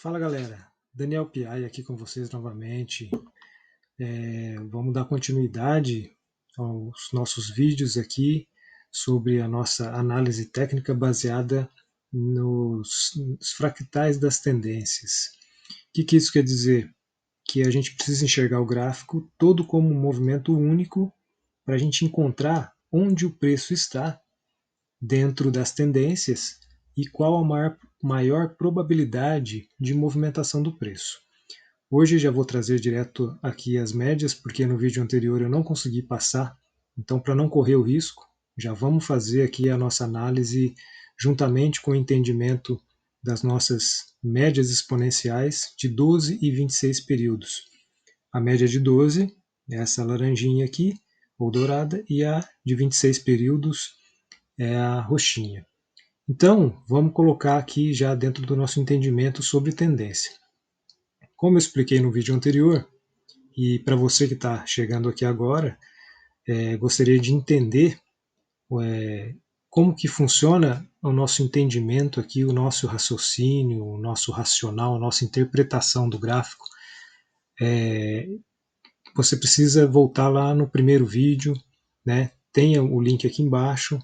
Fala galera, Daniel Piai aqui com vocês novamente. Vamos dar continuidade aos nossos vídeos aqui sobre a nossa análise técnica baseada nos fractais das tendências. O que isso quer dizer? Que a gente precisa enxergar o gráfico todo como um movimento único para a gente encontrar onde o preço está dentro das tendências e qual a maior probabilidade de movimentação do preço. Hoje já vou trazer direto aqui as médias, porque no vídeo anterior eu não consegui passar, então para não correr o risco, já vamos fazer aqui a nossa análise juntamente com o entendimento das nossas médias exponenciais de 12 e 26 períodos. A média de 12 é essa laranjinha aqui, ou dourada, e a de 26 períodos é a roxinha. Então, vamos colocar aqui já dentro do nosso entendimento sobre tendência. Como eu expliquei no vídeo anterior, e para você que está chegando aqui agora, gostaria de entender como que funciona o nosso entendimento aqui, o nosso raciocínio, o nosso racional, a nossa interpretação do gráfico. Você precisa voltar lá no primeiro vídeo, né? Tenha o link aqui embaixo,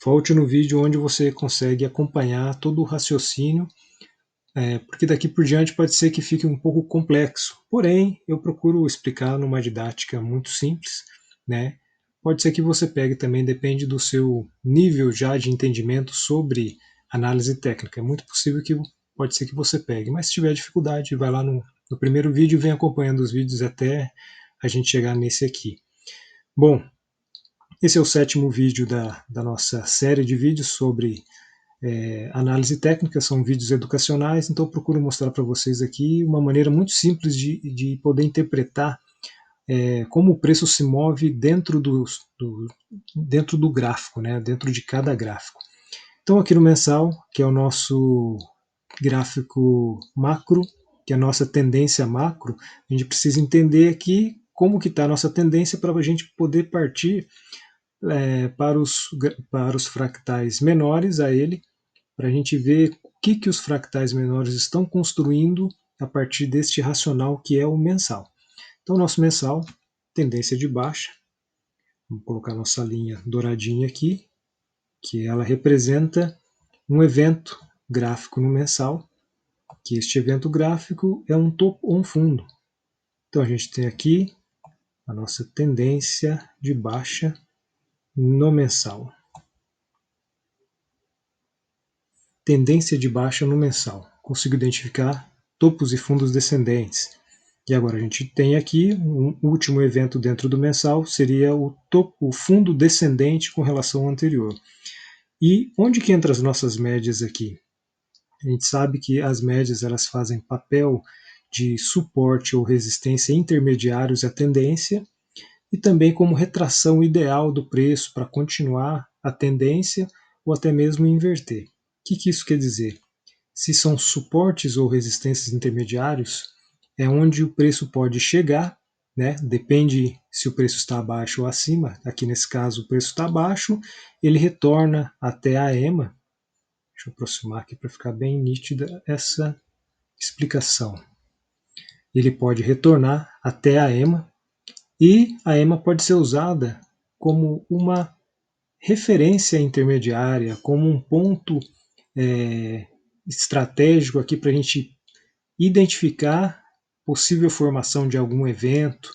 volte no vídeo onde você consegue acompanhar todo o raciocínio, porque daqui por diante pode ser que fique um pouco complexo. Porém, eu procuro explicar numa didática muito simples, né? Pode ser que você pegue também, depende do seu nível já de entendimento sobre análise técnica. É muito possível que pode ser que você pegue, mas se tiver dificuldade, vai lá no primeiro vídeo e vem acompanhando os vídeos até a gente chegar nesse aqui. Bom, esse é o 7º vídeo da nossa série de vídeos sobre análise técnica, são vídeos educacionais, então eu procuro mostrar para vocês aqui uma maneira muito simples de poder interpretar como o preço se move dentro do gráfico, né, dentro de cada gráfico. Então aqui no mensal, que é o nosso gráfico macro, que é a nossa tendência macro, a gente precisa entender aqui como que está a nossa tendência para a gente poder partir para os fractais menores a ele, para a gente ver o que os fractais menores estão construindo a partir deste racional que é o mensal. Então, nosso mensal, tendência de baixa, vamos colocar nossa linha douradinha aqui, que ela representa um evento gráfico no mensal, que este evento gráfico é um topo ou um fundo. Então, a gente tem aqui a nossa tendência de baixa no mensal. Tendência de baixa no mensal. Consigo identificar topos e fundos descendentes. E agora a gente tem aqui um último evento dentro do mensal, seria o fundo descendente com relação ao anterior. E onde que entra as nossas médias aqui? A gente sabe que as médias elas fazem papel de suporte ou resistência intermediários à tendência e também como retração ideal do preço para continuar a tendência ou até mesmo inverter. O que isso quer dizer? Se são suportes ou resistências intermediários, é onde o preço pode chegar, né? Depende se o preço está abaixo ou acima. Aqui nesse caso o preço está abaixo, ele retorna até a EMA. Deixa eu aproximar aqui para ficar bem nítida essa explicação. Ele pode retornar até a EMA, e a EMA pode ser usada como uma referência intermediária, como um ponto estratégico aqui para a gente identificar possível formação de algum evento,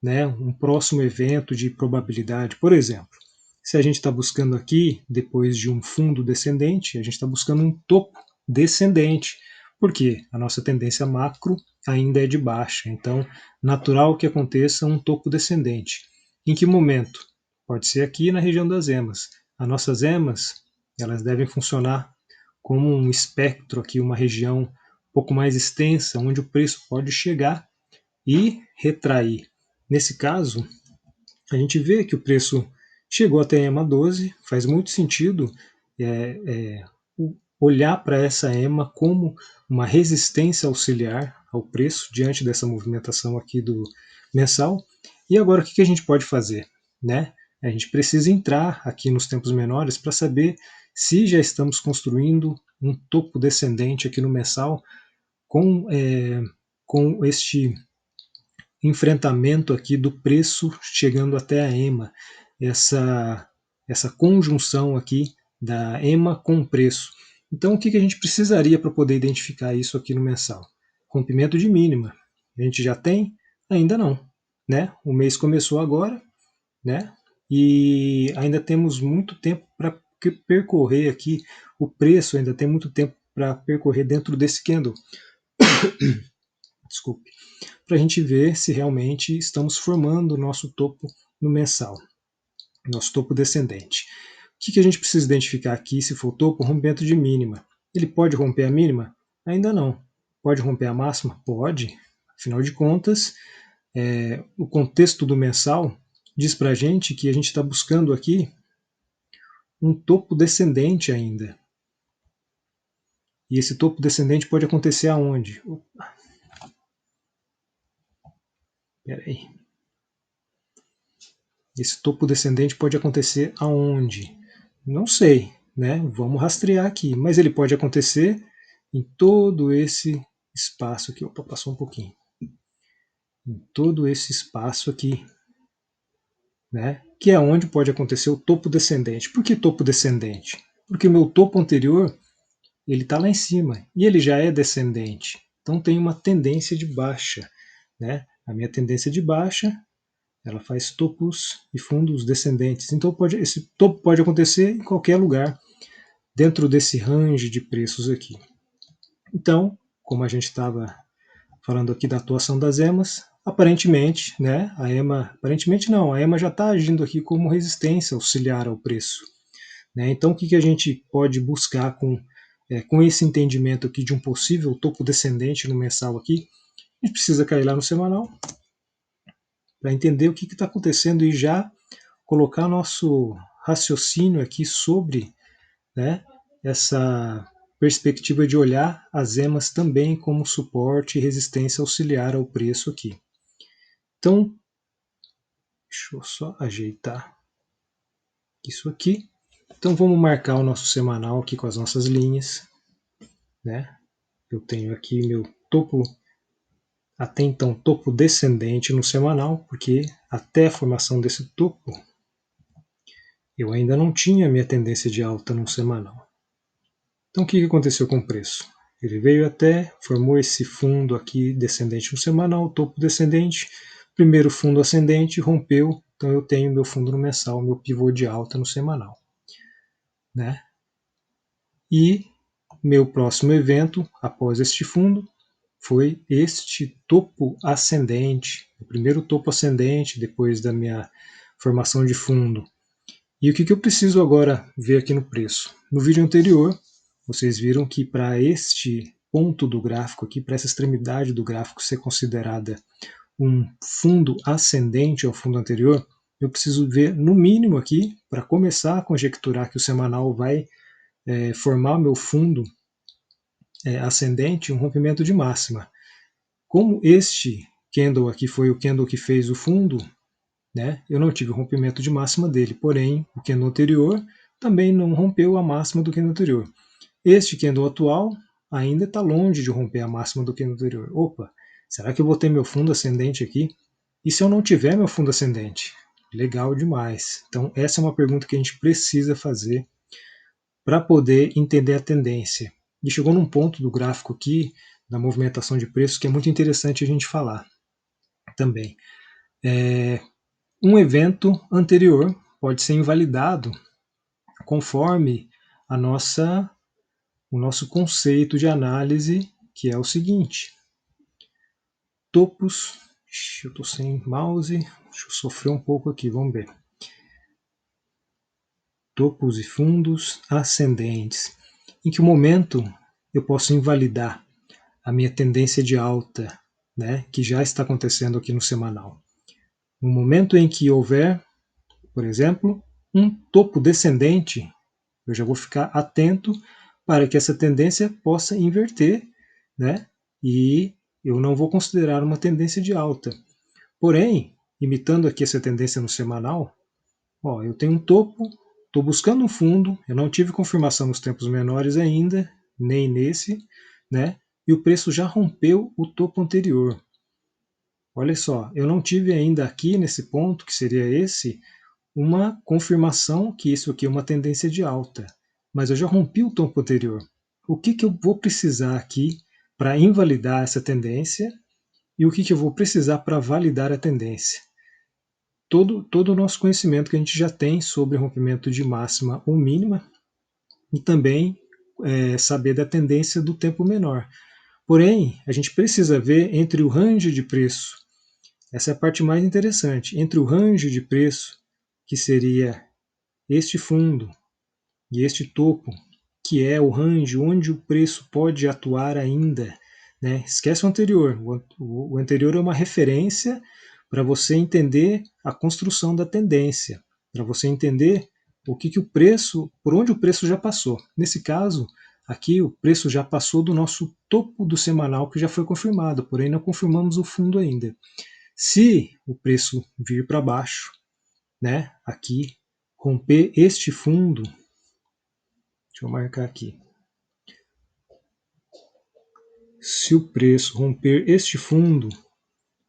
né, um próximo evento de probabilidade. Por exemplo, se a gente está buscando aqui, depois de um fundo descendente, a gente está buscando um topo descendente, porque a nossa tendência macro ainda é de baixa, então natural que aconteça um topo descendente. Em que momento? Pode ser aqui na região das EMAs. As nossas EMAs, elas devem funcionar como um espectro aqui, uma região um pouco mais extensa, onde o preço pode chegar e retrair. Nesse caso, a gente vê que o preço chegou até a EMA 12, faz muito sentido olhar para essa EMA como uma resistência auxiliar ao preço diante dessa movimentação aqui do mensal. E agora o que a gente pode fazer? Né? A gente precisa entrar aqui nos tempos menores para saber se já estamos construindo um topo descendente aqui no mensal com este enfrentamento aqui do preço chegando até a EMA, essa conjunção aqui da EMA com o preço. Então, o que a gente precisaria para poder identificar isso aqui no mensal? Rompimento de mínima. A gente já tem? Ainda não, né? O mês começou agora, né? E ainda temos muito tempo para percorrer aqui. O preço ainda tem muito tempo para percorrer dentro desse candle. Desculpe. Para a gente ver se realmente estamos formando o nosso topo no mensal, nosso topo descendente. O que a gente precisa identificar aqui, se for topo? Rompimento de mínima. Ele pode romper a mínima? Ainda não. Pode romper a máxima? Pode. Afinal de contas, o contexto do mensal diz para a gente que a gente está buscando aqui um topo descendente ainda. E esse topo descendente pode acontecer aonde? Opa. Peraí. Esse topo descendente pode acontecer aonde? Não sei, né? Vamos rastrear aqui. Mas ele pode acontecer em todo esse espaço aqui. Opa, passou um pouquinho. Em todo esse espaço aqui, né? Que é onde pode acontecer o topo descendente. Por que topo descendente? Porque o meu topo anterior ele está lá em cima e ele já é descendente. Então tem uma tendência de baixa, né? A minha tendência de baixa ela faz topos e fundos descendentes. Então esse topo pode acontecer em qualquer lugar dentro desse range de preços aqui. Então, como a gente estava falando aqui da atuação das EMAs, aparentemente, né, a EMA já está agindo aqui como resistência auxiliar ao preço. Né? Então, o que a gente pode buscar com esse entendimento aqui de um possível topo descendente no mensal aqui? A gente precisa cair lá no semanal para entender o que está acontecendo e já colocar nosso raciocínio aqui sobre, né, essa perspectiva de olhar as EMAs também como suporte e resistência auxiliar ao preço aqui. Então, deixa eu só ajeitar isso aqui. Então vamos marcar o nosso semanal aqui com as nossas linhas, né? Eu tenho aqui meu topo, até então topo descendente no semanal, porque até a formação desse topo eu ainda não tinha minha tendência de alta no semanal. Então o que aconteceu com o preço? Ele veio até, formou esse fundo aqui descendente no semanal, topo descendente, primeiro fundo ascendente, rompeu, então eu tenho meu fundo no mensal, meu pivô de alta no semanal. Né? E meu próximo evento, após este fundo, foi este topo ascendente, o primeiro topo ascendente depois da minha formação de fundo. E o que eu preciso agora ver aqui no preço? No vídeo anterior, vocês viram que para este ponto do gráfico aqui, para essa extremidade do gráfico ser considerada um fundo ascendente ao fundo anterior, eu preciso ver no mínimo aqui, para começar a conjecturar que o semanal vai formar meu fundo ascendente, um rompimento de máxima. Como este candle aqui foi o candle que fez o fundo, né, eu não tive o rompimento de máxima dele, porém o candle anterior também não rompeu a máxima do candle anterior. Este candle atual ainda está longe de romper a máxima do candle anterior. Opa, será que eu vou ter meu fundo ascendente aqui? E se eu não tiver meu fundo ascendente? Legal demais. Então essa é uma pergunta que a gente precisa fazer para poder entender a tendência. E chegou num ponto do gráfico aqui, da movimentação de preços, que é muito interessante a gente falar também. Um evento anterior pode ser invalidado conforme o nosso conceito de análise, que é o seguinte. Topos, eu estou sem mouse, deixa eu sofrer um pouco aqui, vamos ver. Topos e fundos ascendentes. Em que momento eu posso invalidar a minha tendência de alta, né, que já está acontecendo aqui no semanal? No momento em que houver, por exemplo, um topo descendente, eu já vou ficar atento para que essa tendência possa inverter, né, e eu não vou considerar uma tendência de alta. Porém, imitando aqui essa tendência no semanal, eu tenho um topo, estou buscando um fundo, eu não tive confirmação nos tempos menores ainda, nem nesse, né? e o preço já rompeu o topo anterior. Olha só, eu não tive ainda aqui nesse ponto, que seria esse, uma confirmação que isso aqui é uma tendência de alta, mas eu já rompi o topo anterior. O que eu vou precisar aqui para invalidar essa tendência e o que eu vou precisar para validar a tendência? Todo o nosso conhecimento que a gente já tem sobre rompimento de máxima ou mínima e também saber da tendência do tempo menor. Porém, a gente precisa ver entre o range de preço, essa é a parte mais interessante, entre o range de preço, que seria este fundo, e este topo, que é o range onde o preço pode atuar ainda. Né? Esquece o anterior. O anterior é uma referência para você entender a construção da tendência, para você entender o que o preço, por onde o preço já passou. Nesse caso, aqui o preço já passou do nosso topo do semanal, que já foi confirmado, porém não confirmamos o fundo ainda. Se o preço vir para baixo, né, aqui, romper este fundo, deixa eu marcar aqui. Se o preço romper este fundo,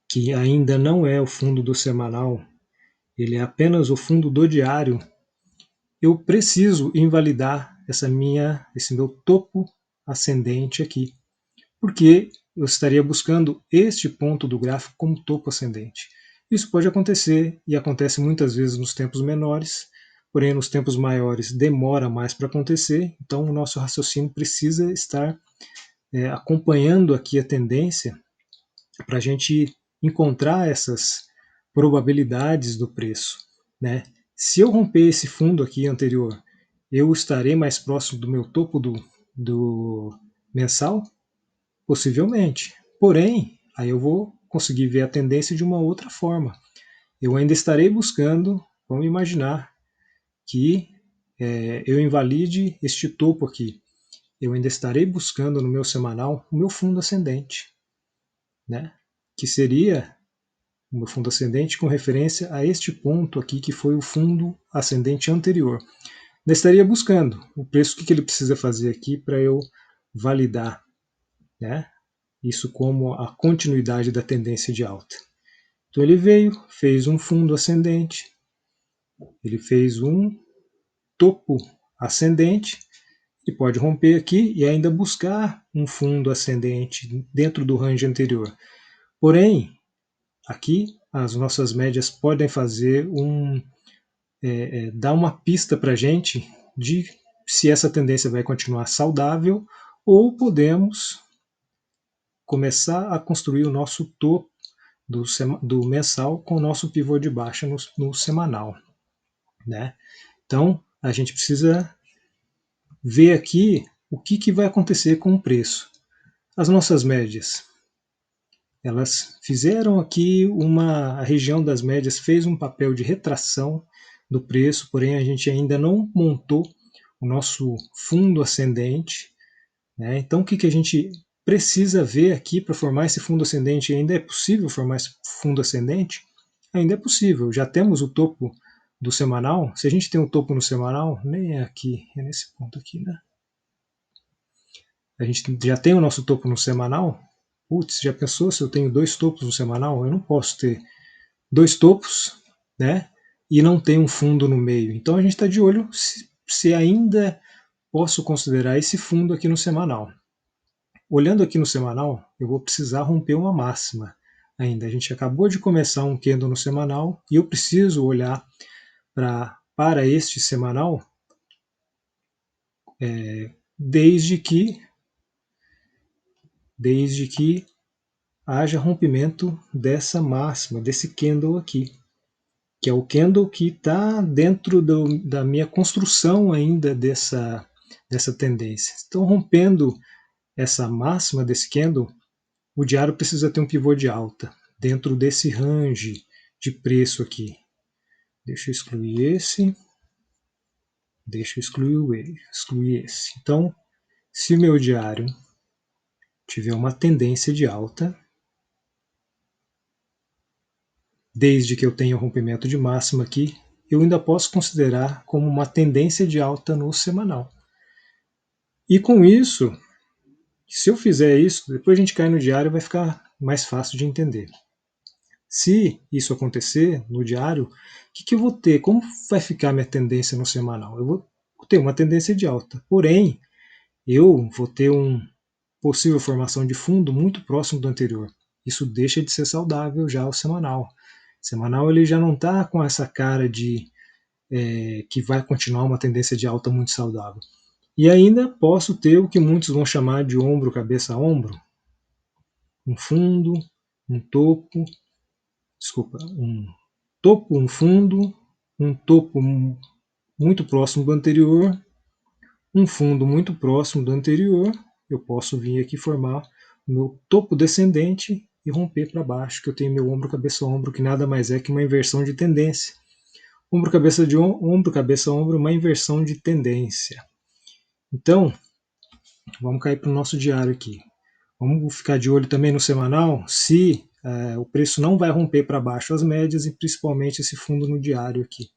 que ainda não é o fundo do semanal, ele é apenas o fundo do diário, eu preciso invalidar esse meu topo ascendente aqui, porque eu estaria buscando este ponto do gráfico como topo ascendente. Isso pode acontecer e acontece muitas vezes nos tempos menores, porém nos tempos maiores demora mais para acontecer, então o nosso raciocínio precisa estar acompanhando aqui a tendência para a gente encontrar essas probabilidades do preço. Né? Se eu romper esse fundo aqui anterior, eu estarei mais próximo do meu topo do mensal? Possivelmente. Porém, aí eu vou conseguir ver a tendência de uma outra forma. Eu ainda estarei buscando, vamos imaginar que eu invalide este topo aqui. Eu ainda estarei buscando no meu semanal o meu fundo ascendente, né? Que seria o meu fundo ascendente com referência a este ponto aqui, que foi o fundo ascendente anterior. Eu estaria buscando o preço, o que ele precisa fazer aqui para eu validar, né? Isso como a continuidade da tendência de alta. Então ele veio, fez um fundo ascendente, ele fez um topo ascendente, e pode romper aqui e ainda buscar um fundo ascendente dentro do range anterior. Porém, aqui as nossas médias podem fazer dar uma pista para a gente de se essa tendência vai continuar saudável ou podemos começar a construir o nosso topo do mensal com o nosso pivô de baixa no semanal. Né? Então, a gente precisa ver aqui o que vai acontecer com o preço. As nossas médias, elas fizeram aqui a região das médias fez um papel de retração do preço, porém a gente ainda não montou o nosso fundo ascendente. Né? Então o que a gente precisa ver aqui para formar esse fundo ascendente? Ainda é possível formar esse fundo ascendente? Ainda é possível, já temos o topo do semanal. Se a gente tem um topo no semanal, nem é aqui, é nesse ponto aqui, né? A gente já tem o nosso topo no semanal. Putz, já pensou se eu tenho 2 topos no semanal? Eu não posso ter 2 topos, né? E não ter um fundo no meio. Então a gente está de olho se ainda posso considerar esse fundo aqui no semanal. Olhando aqui no semanal, eu vou precisar romper uma máxima ainda. A gente acabou de começar um candle no semanal e eu preciso olhar para este semanal desde que haja rompimento dessa máxima, desse candle aqui, que é o candle que está dentro da minha construção ainda dessa tendência. Então, rompendo essa máxima desse candle, o diário precisa ter um pivô de alta dentro desse range de preço aqui. Deixa eu excluir esse. Deixa eu excluir esse. Então, se o meu diário tiver uma tendência de alta, desde que eu tenha um rompimento de máxima aqui, eu ainda posso considerar como uma tendência de alta no semanal. E com isso, Se eu fizer isso, depois a gente cai no diário, vai ficar mais fácil de entender. Se isso acontecer no diário, o que eu vou ter? Como vai ficar a minha tendência no semanal? Eu vou ter uma tendência de alta, porém, eu vou ter uma possível formação de fundo muito próximo do anterior. Isso deixa de ser saudável já o semanal. O semanal ele já não está com essa cara de que vai continuar uma tendência de alta muito saudável. E ainda posso ter o que muitos vão chamar de ombro, cabeça, ombro. Um fundo, um topo, um topo, um fundo, um topo muito próximo do anterior, um fundo muito próximo do anterior. Eu posso vir aqui formar o meu topo descendente e romper para baixo, que eu tenho meu ombro, cabeça, ombro, que nada mais é que uma inversão de tendência. Ombro, cabeça, ombro, cabeça, ombro, uma inversão de tendência. Então, vamos cair para o nosso diário aqui. Vamos ficar de olho também no semanal, se o preço não vai romper para baixo as médias e principalmente esse fundo no diário aqui.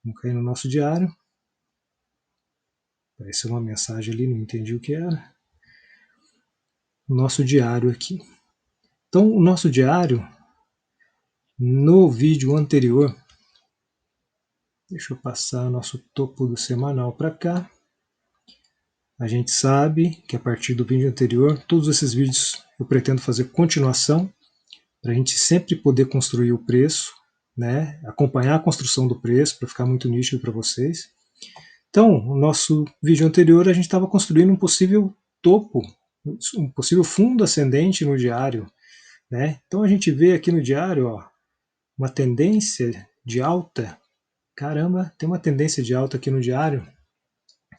Vamos cair no nosso diário. Apareceu uma mensagem ali, não entendi o que era. O nosso diário aqui. Então, o nosso diário, no vídeo anterior, deixa eu passar o nosso topo do semanal para cá. A gente sabe que a partir do vídeo anterior, todos esses vídeos eu pretendo fazer continuação, para a gente sempre poder construir o preço, né? Acompanhar a construção do preço, para ficar muito nítido para vocês. Então, no nosso vídeo anterior, a gente estava construindo um possível topo, um possível fundo ascendente no diário. Né? Então, a gente vê aqui no diário ó, uma tendência de alta. Caramba, tem uma tendência de alta aqui no diário.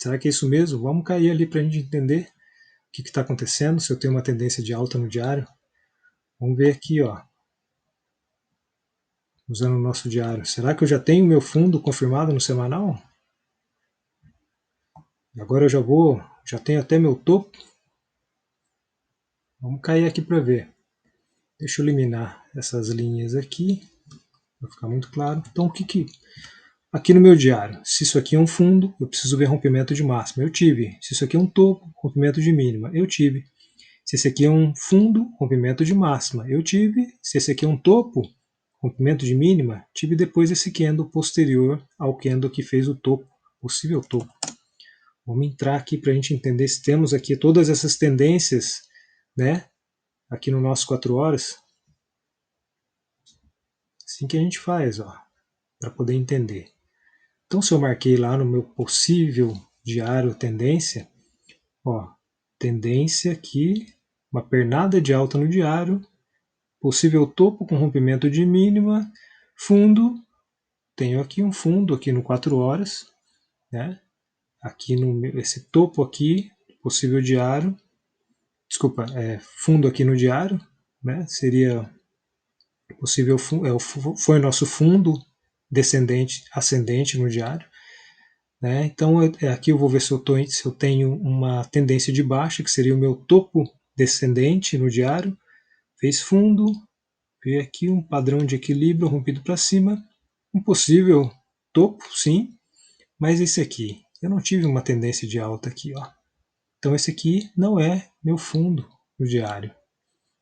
Será que é isso mesmo? Vamos cair ali para a gente entender o que está acontecendo, se eu tenho uma tendência de alta no diário. Vamos ver aqui, ó, usando o nosso diário. Será que eu já tenho meu fundo confirmado no semanal? Agora eu já tenho até meu topo. Vamos cair aqui para ver. Deixa eu eliminar essas linhas aqui, para ficar muito claro. Então, o que aqui no meu diário, se isso aqui é um fundo, eu preciso ver rompimento de máxima. Eu tive. Se isso aqui é um topo, rompimento de mínima. Eu tive. Se esse aqui é um fundo, rompimento de máxima. Eu tive. Se esse aqui é um topo, rompimento de mínima, tive depois esse candle posterior ao candle que fez o topo, possível topo. Vamos entrar aqui para a gente entender se temos aqui todas essas tendências, né? Aqui no nosso 4 horas. Assim que a gente faz, ó, para poder entender. Então, se eu marquei lá no meu possível diário tendência, ó, tendência aqui, uma pernada de alta no diário, possível topo com rompimento de mínima, fundo, tenho aqui um fundo aqui no 4 horas, né? Aqui no esse topo aqui, possível diário, desculpa, fundo aqui no diário, né? Seria possível foi o nosso fundo descendente, ascendente no diário. Né? Então aqui eu vou ver se eu tenho uma tendência de baixa, que seria o meu topo descendente no diário. Fez fundo, veio aqui um padrão de equilíbrio rompido para cima. Um possível topo, sim, mas esse aqui, eu não tive uma tendência de alta aqui. Ó. Então esse aqui não é meu fundo no diário.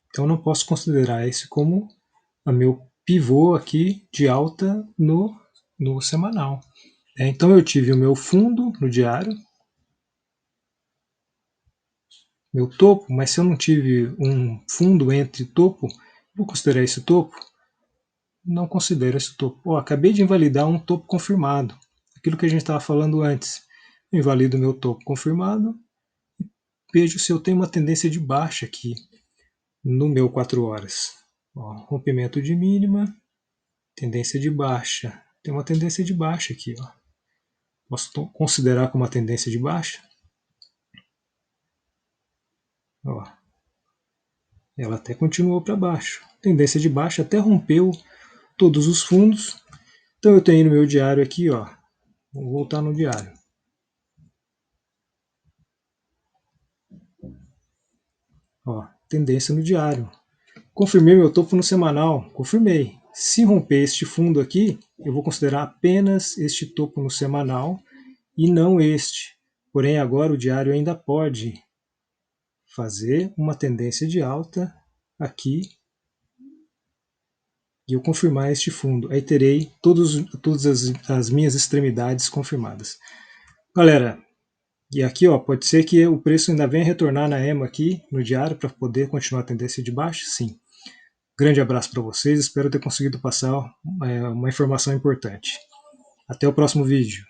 Então eu não posso considerar esse como o meu pivô aqui de alta no semanal. Então eu tive o meu fundo no diário, meu topo, mas se eu não tive um fundo entre topo, vou considerar esse topo? Não considero esse topo. Acabei de invalidar um topo confirmado. Aquilo que a gente estava falando antes. Eu invalido meu topo confirmado e vejo se eu tenho uma tendência de baixa aqui no meu 4 horas. Rompimento de mínima, tendência de baixa. Tem uma tendência de baixa aqui. Posso considerar como uma tendência de baixa? Ela até continuou para baixo. Tendência de baixa, até rompeu todos os fundos. Então eu tenho no meu diário aqui, ó. Vou voltar no diário. Ó, tendência no diário. Confirmei meu topo no semanal. Confirmei. Se romper este fundo aqui, eu vou considerar apenas este topo no semanal e não este. Porém, agora o diário ainda pode fazer uma tendência de alta aqui e eu confirmar este fundo. Aí terei todas as minhas extremidades confirmadas. Galera, e aqui ó, pode ser que o preço ainda venha retornar na EMA aqui no diário para poder continuar a tendência de baixo? Sim. Grande abraço para vocês, espero ter conseguido passar uma informação importante. Até o próximo vídeo.